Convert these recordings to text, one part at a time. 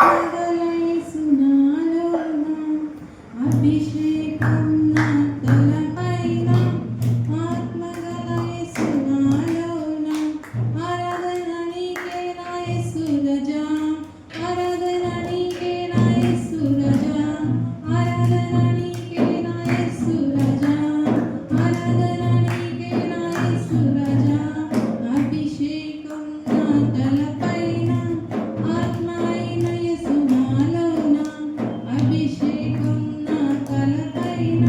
ఆరాధనయేసు నాలోన అభిషేకం నా తలపైన ఆత్మగల యేసు నాలోన ఆరాధన నీకే నా యేసు రాజా ఆరాధన నీకే నా యేసు రాజా ఆరాధన నీకే నా యేసు రాజా ఆరాధన నీకే నా యేసు రాజా అభిషేకం నా తలపైన ఆత్మ అయిన యేసు నాలోన అభిషేకం నా తలపైన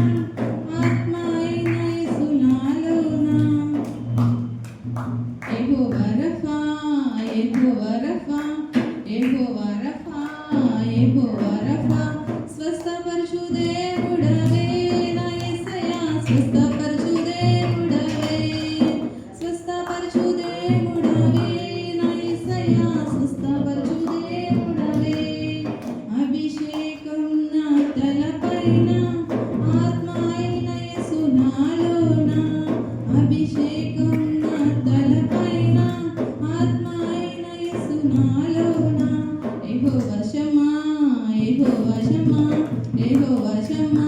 ఆత్మ అయిన యేసు నాలోన యెహోవా రఫా యెహోవా రఫా యెహోవా రఫా యెహోవా రఫా స్వస్థపరచు దేవుడవే నా యేసయ్యా స్వస్థపరచు దేవుడవే స్వస్థపరచు దేవుడవే నా యేసయ్యా స్వస్థపరచు దేవుడవే అభిషేకం నా తలపైన ఆత్మ అయిన యేసు నాలోన అభిషేకం నా తలపైన ఆత్మ అయిన యేసు నాలోన యెహోవా షమ్మా యెహోవా షమ్మా యెహోవా షమ్మా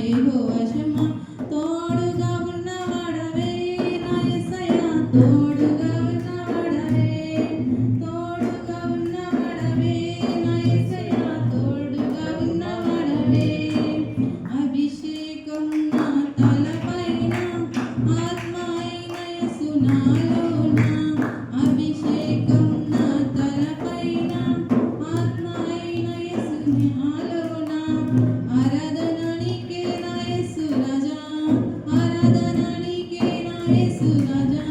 యెహోవా షమ్మా తోడుగా ఉన్నవాడవే నా యేసయ్యా తోడుగా ఉన్నవాడవే తోడుగా ఉన్నవాడవే నా యేసయ్యా తోడుగా ఉన్నవాడవే అభిషేకం నా తలపైన ఆత్మ అయిన యేసు నాలోన అభిషేకం నా తలపైన ఆత్మ అయిన యేసు నాలోన ఆరాధన నీకే నా యేసు రాజా ఆరాధన నీకే నా యేసు రాజా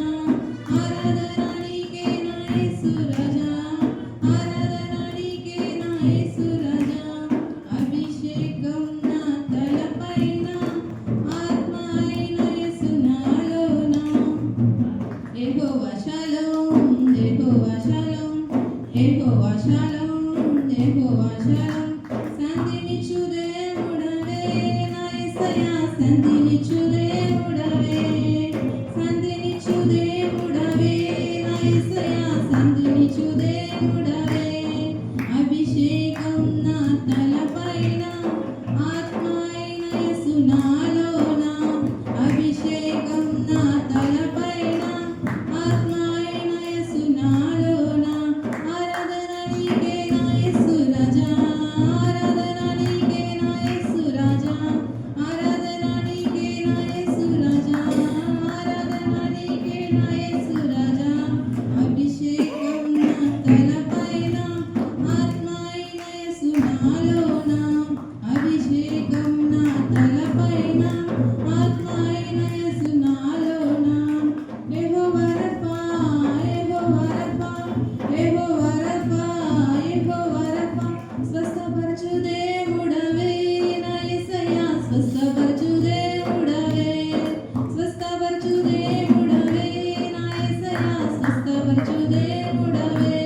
ఆరాధన నీకే నా యేసు రాజా ఆరాధన నీకే నా యేసు రాజా అభిషేకం నా తలపైన ఆత్మ అయిన యేసు నాలోన యెహోవా షాలోమ్ యెహోవా షాలోమ్ యెహోవా షాలోమ్ యెహోవా షాలోమ్ శాంతినిచ్చు దేవుడవే నా యేసయ్యా శాంతినిచ్చు దేవుడవే శాంతినిచ్చు దేవుడవే నా యేసయ్యా శాంతినిచ్చు దేవుడవే అభిషేకం నా తలపైన ఆత్మ అయిన యేసు నాలోన అభిషేకం నా తలపైన ఆత్మ అయిన యేసు నాలోన ఆరాధన నీకే నా యేసు రాజా ఆరాధన నీకే నా యేసు రాజా ఆరాధన నీకే నా యేసు రాజా ఆరాధన నీకే నా యేసు రాజా అభిషేకం నా తలపైన ఆత్మ అయిన యేసు నాలోన అభిషేకం నా తలపైన ఆత్మ అయిన యేసు నాలోన యెహోవా రఫా యెహోవా రఫా యెహోవా రఫా యెహోవా రఫా స్వస్థపరచు దేవుడవే నా యేసయ్యా స్వస్థపరచు దేవుడవే స్వస్థపరచు దేవుడవే నా యేసయ్యా స్వస్థపరచు దేవుడవే